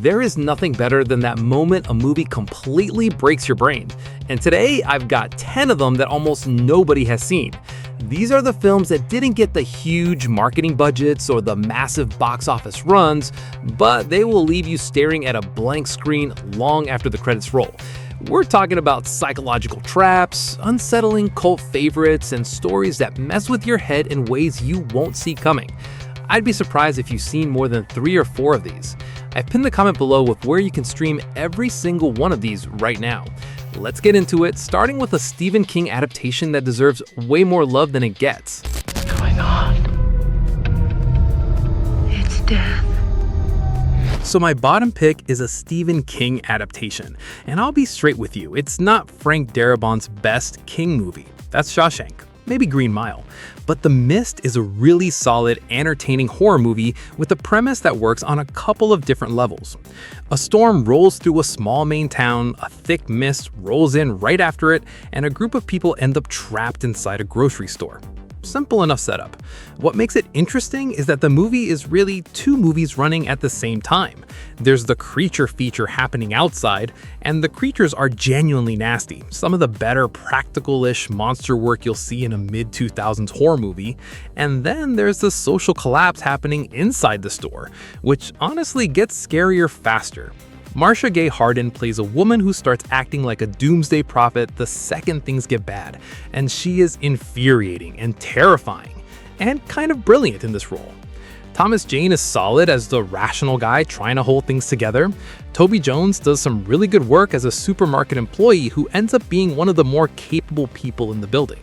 There is nothing better than that moment a movie completely breaks your brain. And today, I've got 10 of them that almost nobody has seen. These are the films that didn't get the huge marketing budgets or the massive box office runs, but they will leave you staring at a blank screen long after the credits roll. We're talking about psychological traps, unsettling cult favorites, and stories that mess with your head in ways you won't see coming. I'd be surprised if you've seen more than 3 or 4 of these. I've pinned the comment below with where you can stream every single one of these right now. Let's get into it, starting with a Stephen King adaptation that deserves way more love than it gets. What's going on? It's death. So my bottom pick is a Stephen King adaptation, and I'll be straight with you, it's not Frank Darabont's best King movie. That's Shawshank, maybe Green Mile. But The Mist is a really solid, entertaining horror movie with a premise that works on a couple of different levels. A storm rolls through a small Maine town, a thick mist rolls in right after it, and a group of people end up trapped inside a grocery store. Simple enough setup. What makes it interesting is that the movie is really 2 movies running at the same time. There's the creature feature happening outside, and the creatures are genuinely nasty, some of the better practical-ish monster work you'll see in a mid-2000s horror movie. And then there's the social collapse happening inside the store, which honestly gets scarier faster. Marcia Gay Harden plays a woman who starts acting like a doomsday prophet the second things get bad, and she is infuriating and terrifying, and kind of brilliant in this role. Thomas Jane is solid as the rational guy trying to hold things together. Toby Jones does some really good work as a supermarket employee who ends up being one of the more capable people in the building.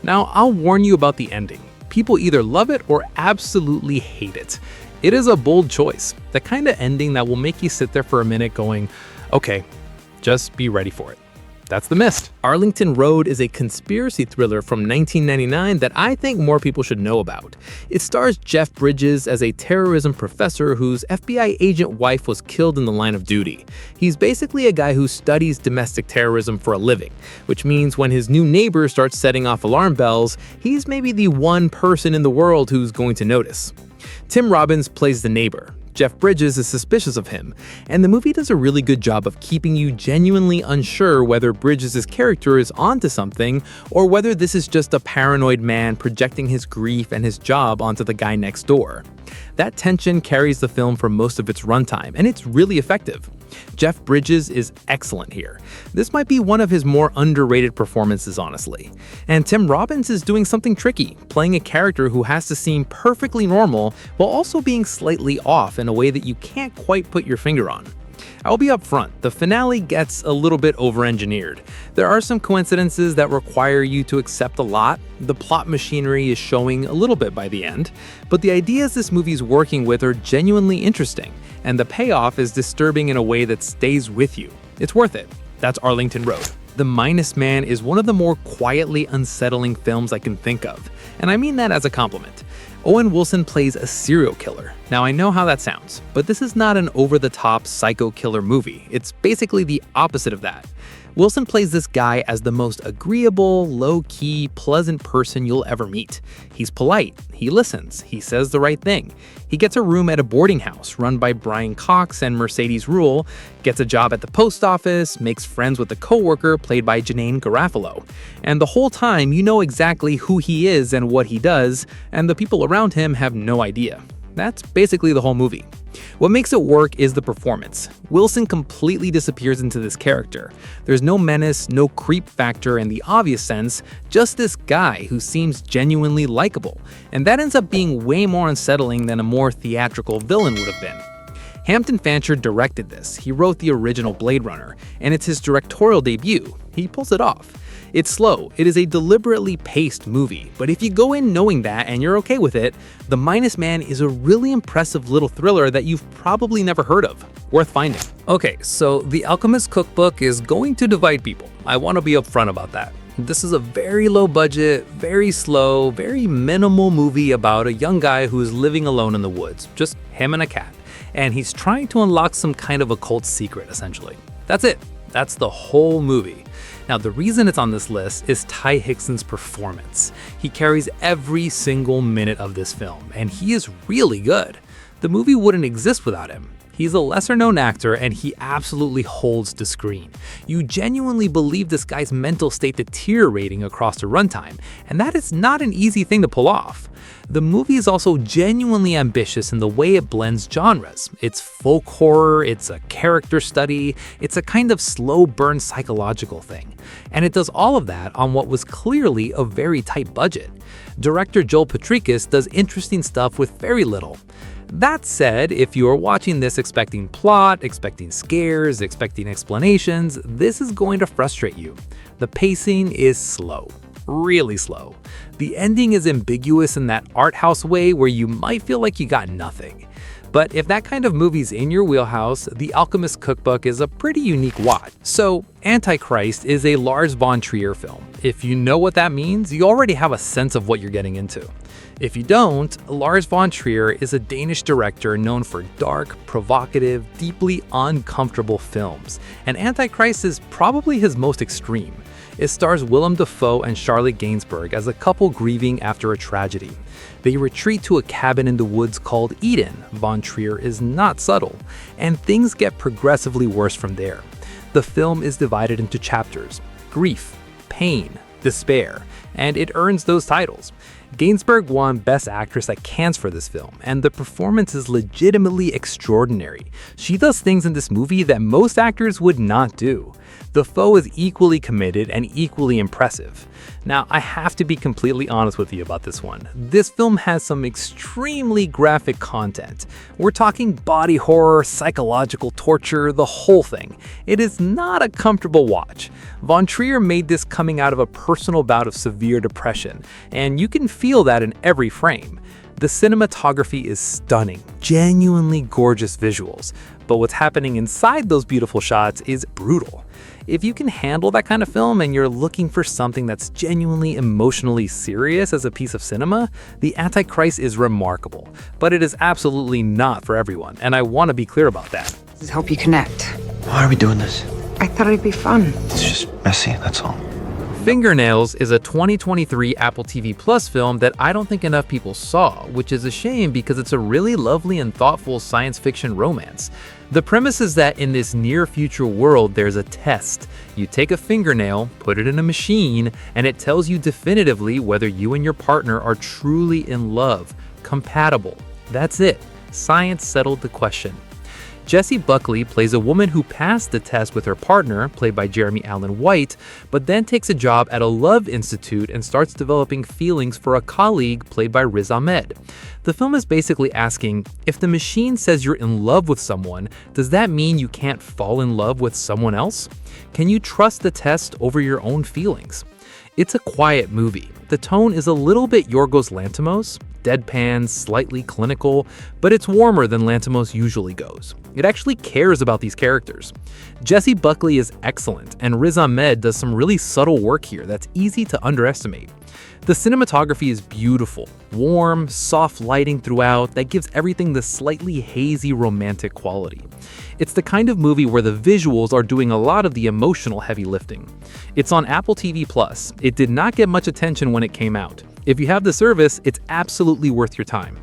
Now, I'll warn you about the ending. People either love it or absolutely hate it. It is a bold choice, the kind of ending that will make you sit there for a minute going, okay, just be ready for it. That's The Mist. Arlington Road is a conspiracy thriller from 1999 that I think more people should know about. It stars Jeff Bridges as a terrorism professor whose FBI agent wife was killed in the line of duty. He's basically a guy who studies domestic terrorism for a living, which means when his new neighbor starts setting off alarm bells, he's maybe the one person in the world who's going to notice. Tim Robbins plays the neighbor. Jeff Bridges is suspicious of him, and the movie does a really good job of keeping you genuinely unsure whether Bridges' character is onto something or whether this is just a paranoid man projecting his grief and his job onto the guy next door. That tension carries the film for most of its runtime, and it's really effective. Jeff Bridges is excellent here. This might be one of his more underrated performances, honestly. And Tim Robbins is doing something tricky, playing a character who has to seem perfectly normal while also being slightly off in a way that you can't quite put your finger on. I'll be upfront, the finale gets a little bit over-engineered. There are some coincidences that require you to accept a lot, the plot machinery is showing a little bit by the end, but the ideas this movie's working with are genuinely interesting, and the payoff is disturbing in a way that stays with you. It's worth it. That's Arlington Road. The Minus Man is one of the more quietly unsettling films I can think of, and I mean that as a compliment. Owen Wilson plays a serial killer. Now I know how that sounds, but this is not an over-the-top psycho killer movie. It's basically the opposite of that. Wilson plays this guy as the most agreeable, low-key, pleasant person you'll ever meet. He's polite, he listens, he says the right thing. He gets a room at a boarding house run by Brian Cox and Mercedes Ruehl, gets a job at the post office, makes friends with a coworker played by Janine Garofalo. And the whole time you know exactly who he is and what he does, and the people around him have no idea. That's basically the whole movie. What makes it work is the performance. Wilson completely disappears into this character. There's no menace, no creep factor in the obvious sense, just this guy who seems genuinely likable. And that ends up being way more unsettling than a more theatrical villain would have been. Hampton Fancher directed this. He wrote the original Blade Runner, and it's his directorial debut. He pulls it off. It's slow, it is a deliberately paced movie, but if you go in knowing that and you're okay with it, The Minus Man is a really impressive little thriller that you've probably never heard of. Worth finding. Okay, so The Alchemist Cookbook is going to divide people. I want to be upfront about that. This is a very low budget, very slow, very minimal movie about a young guy who is living alone in the woods, just him and a cat, and he's trying to unlock some kind of occult secret, essentially. That's it. That's the whole movie. Now, the reason it's on this list is Ty Hickson's performance. He carries every single minute of this film, and he is really good. The movie wouldn't exist without him. He's a lesser-known actor, and he absolutely holds the screen. You genuinely believe this guy's mental state deteriorating across the runtime, and that is not an easy thing to pull off. The movie is also genuinely ambitious in the way it blends genres. It's folk horror, it's a character study, it's a kind of slow-burn psychological thing. And it does all of that on what was clearly a very tight budget. Director Joel Patrikas does interesting stuff with very little. That said, if you are watching this expecting plot, expecting scares, expecting explanations, this is going to frustrate you. The pacing is slow. Really slow. The ending is ambiguous in that art house way where you might feel like you got nothing. But if that kind of movie's in your wheelhouse, The Alchemist Cookbook is a pretty unique watch. So, Antichrist is a Lars von Trier film. If you know what that means, you already have a sense of what you're getting into. If you don't, Lars von Trier is a Danish director known for dark, provocative, deeply uncomfortable films, and Antichrist is probably his most extreme. It stars Willem Dafoe and Charlotte Gainsbourg as a couple grieving after a tragedy. They retreat to a cabin in the woods called Eden. Von Trier is not subtle, and things get progressively worse from there. The film is divided into chapters: grief, pain, despair, and it earns those titles. Gainsbourg won Best Actress at Cannes for this film, and the performance is legitimately extraordinary. She does things in this movie that most actors would not do. Dafoe is equally committed and equally impressive. Now, I have to be completely honest with you about this one. This film has some extremely graphic content. We're talking body horror, psychological torture, the whole thing. It is not a comfortable watch. Von Trier made this coming out of a personal bout of severe depression, and you can feel that in every frame. The cinematography is stunning, genuinely gorgeous visuals, but what's happening inside those beautiful shots is brutal. If you can handle that kind of film and you're looking for something that's genuinely emotionally serious as a piece of cinema, The Antichrist is remarkable, but it is absolutely not for everyone, and I want to be clear about that. Just help you connect. Why are we doing this? I thought it'd be fun. It's just messy, that's all. Fingernails is a 2023 Apple TV Plus film that I don't think enough people saw, which is a shame because it's a really lovely and thoughtful science fiction romance. The premise is that in this near future world, there's a test. You take a fingernail, put it in a machine, and it tells you definitively whether you and your partner are truly in love, compatible. That's it. Science settled the question. Jessie Buckley plays a woman who passed the test with her partner, played by Jeremy Allen White, but then takes a job at a love institute and starts developing feelings for a colleague, played by Riz Ahmed. The film is basically asking, if the machine says you're in love with someone, does that mean you can't fall in love with someone else? Can you trust the test over your own feelings? It's a quiet movie. The tone is a little bit Yorgos Lanthimos, deadpan, slightly clinical, but it's warmer than Lanthimos usually goes. It actually cares about these characters. Jessie Buckley is excellent, and Riz Ahmed does some really subtle work here that's easy to underestimate. The cinematography is beautiful, warm, soft lighting throughout that gives everything this slightly hazy romantic quality. It's the kind of movie where the visuals are doing a lot of the emotional heavy lifting. It's on Apple TV Plus. It did not get much attention when it came out. If you have the service, it's absolutely worth your time.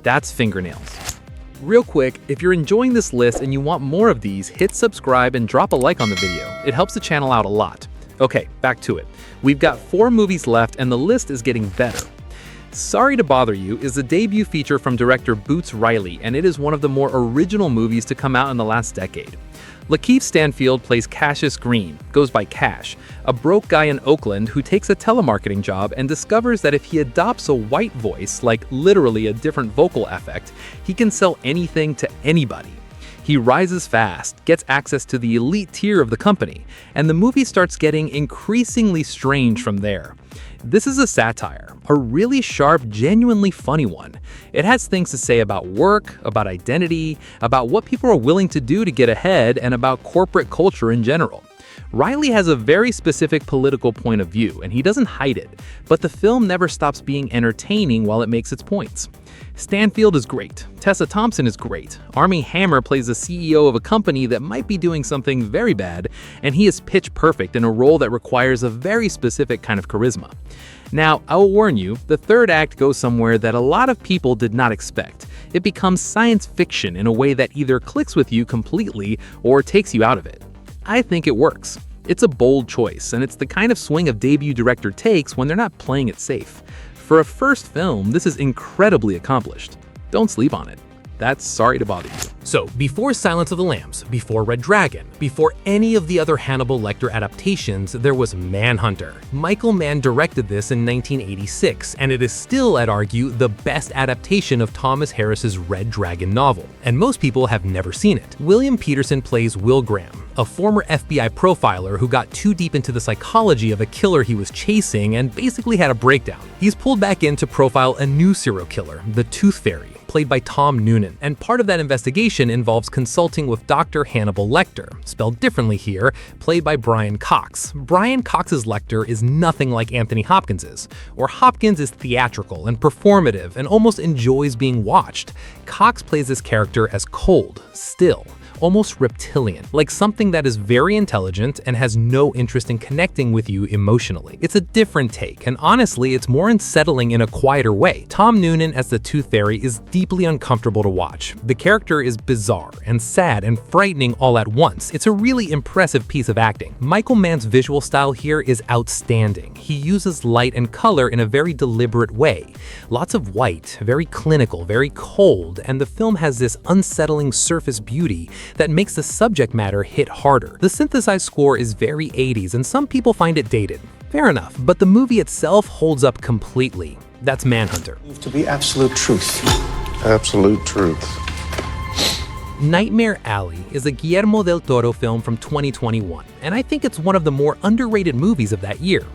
That's Fingernails. Real quick, if you're enjoying this list and you want more of these, hit subscribe and drop a like on the video. It helps the channel out a lot. Okay, back to it. We've got 4 movies left and the list is getting better. Sorry to Bother You is a debut feature from director Boots Riley, and it is one of the more original movies to come out in the last decade. Lakeith Stanfield plays Cassius Green, goes by Cash, a broke guy in Oakland who takes a telemarketing job and discovers that if he adopts a white voice, like literally a different vocal effect, he can sell anything to anybody. He rises fast, gets access to the elite tier of the company, and the movie starts getting increasingly strange from there. This is a satire, a really sharp, genuinely funny one. It has things to say about work, about identity, about what people are willing to do to get ahead, and about corporate culture in general. Riley has a very specific political point of view, and he doesn't hide it, but the film never stops being entertaining while it makes its points. Stanfield is great. Tessa Thompson is great. Armie Hammer plays the CEO of a company that might be doing something very bad, and he is pitch perfect in a role that requires a very specific kind of charisma. Now, I will warn you, the third act goes somewhere that a lot of people did not expect. It becomes science fiction in a way that either clicks with you completely or takes you out of it. I think it works. It's a bold choice, and it's the kind of swing a debut director takes when they're not playing it safe. For a first film, this is incredibly accomplished. Don't sleep on it. That's Sorry to Bother You. So, before Silence of the Lambs, before Red Dragon, before any of the other Hannibal Lecter adaptations, there was Manhunter. Michael Mann directed this in 1986, and it is still, I'd argue, the best adaptation of Thomas Harris's Red Dragon novel, and most people have never seen it. William Peterson plays Will Graham, a former FBI profiler who got too deep into the psychology of a killer he was chasing and basically had a breakdown. He's pulled back in to profile a new serial killer, the Tooth Fairy, played by Tom Noonan, and part of that investigation involves consulting with Dr. Hannibal Lecter, spelled differently here, played by Brian Cox. Brian Cox's Lecter is nothing like Anthony Hopkins's, where Hopkins is theatrical and performative and almost enjoys being watched. Cox plays this character as cold, still, almost reptilian, like something that is very intelligent and has no interest in connecting with you emotionally. It's a different take, and honestly, it's more unsettling in a quieter way. Tom Noonan as the Tooth Fairy is deeply uncomfortable to watch. The character is bizarre and sad and frightening all at once. It's a really impressive piece of acting. Michael Mann's visual style here is outstanding. He uses light and color in a very deliberate way. Lots of white, very clinical, very cold, and the film has this unsettling surface beauty that makes the subject matter hit harder. The synthesized score is very 80s, and some people find it dated. Fair enough, but the movie itself holds up completely. That's Manhunter. To be absolute truth. Absolute truth. Nightmare Alley is a Guillermo del Toro film from 2021, and I think it's one of the more underrated movies of that year.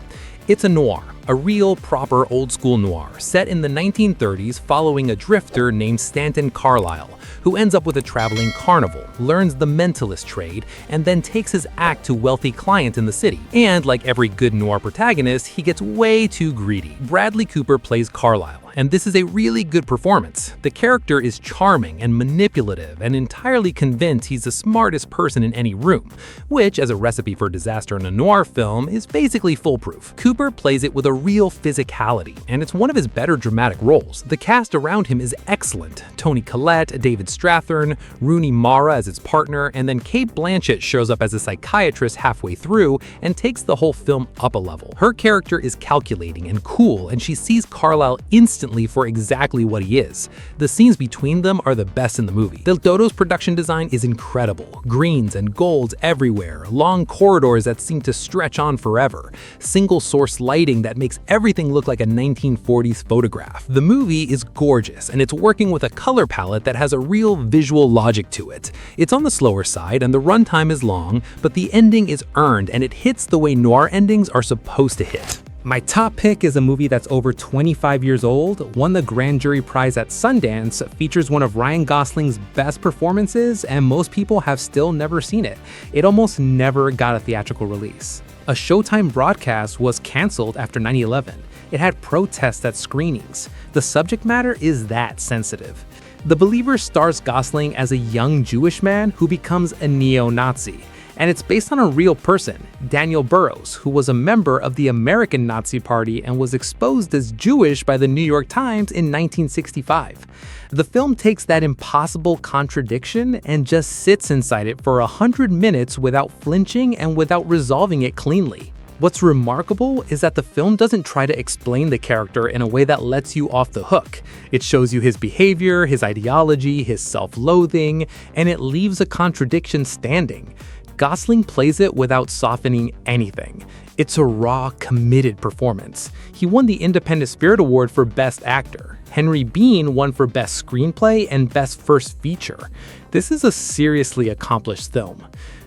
It's a noir, a real, proper, old-school noir, set in the 1930s following a drifter named Stanton Carlyle, who ends up with a traveling carnival, learns the mentalist trade, and then takes his act to wealthy clients in the city. And like every good noir protagonist, he gets way too greedy. Bradley Cooper plays Carlyle, and this is a really good performance. The character is charming and manipulative and entirely convinced he's the smartest person in any room, which, as a recipe for disaster in a noir film, is basically foolproof. Cooper plays it with a real physicality, and it's one of his better dramatic roles. The cast around him is excellent. Toni Collette, David Strathairn, Rooney Mara as its partner, and then Cate Blanchett shows up as a psychiatrist halfway through and takes the whole film up a level. Her character is calculating and cool, and she sees Carlyle instantly for exactly what he is. The scenes between them are the best in the movie. Del Toro's production design is incredible. Greens and golds everywhere, long corridors that seem to stretch on forever, single source lighting that makes everything look like a 1940s photograph. The movie is gorgeous, and it's working with a color palette that has a real visual logic to it. It's on the slower side, and the runtime is long, but the ending is earned, and it hits the way noir endings are supposed to hit. My top pick is a movie that's over 25 years old, won the Grand Jury Prize at Sundance, features one of Ryan Gosling's best performances, and most people have still never seen it. It almost never got a theatrical release. A Showtime broadcast was canceled after 9/11. It had protests at screenings. The subject matter is that sensitive. The Believer stars Gosling as a young Jewish man who becomes a neo-Nazi. And it's based on a real person, Daniel Burroughs, who was a member of the American Nazi Party and was exposed as Jewish by the New York Times in 1965. The film takes that impossible contradiction and just sits inside it for 100 minutes without flinching and without resolving it cleanly. What's remarkable is that the film doesn't try to explain the character in a way that lets you off the hook. It shows you his behavior, his ideology, his self-loathing, and it leaves a contradiction standing. Gosling plays it without softening anything. It's a raw, committed performance. He won the Independent Spirit Award for Best Actor. Henry Bean won for Best Screenplay and Best First Feature. This is a seriously accomplished film.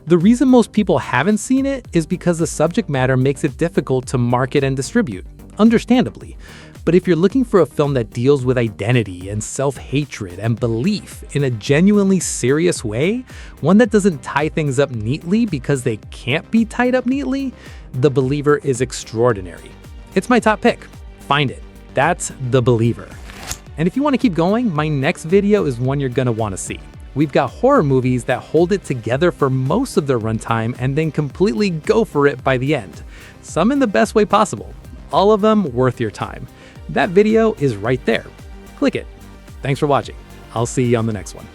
The reason most people haven't seen it is because the subject matter makes it difficult to market and distribute, understandably. But if you're looking for a film that deals with identity and self-hatred and belief in a genuinely serious way, one that doesn't tie things up neatly because they can't be tied up neatly, The Believer is extraordinary. It's my top pick. Find it. That's The Believer. And if you want to keep going, my next video is one you're gonna want to see. We've got horror movies that hold it together for most of their runtime and then completely go for it by the end. Some in the best way possible. All of them worth your time. That video is right there. Click it. Thanks for watching. I'll see you on the next one.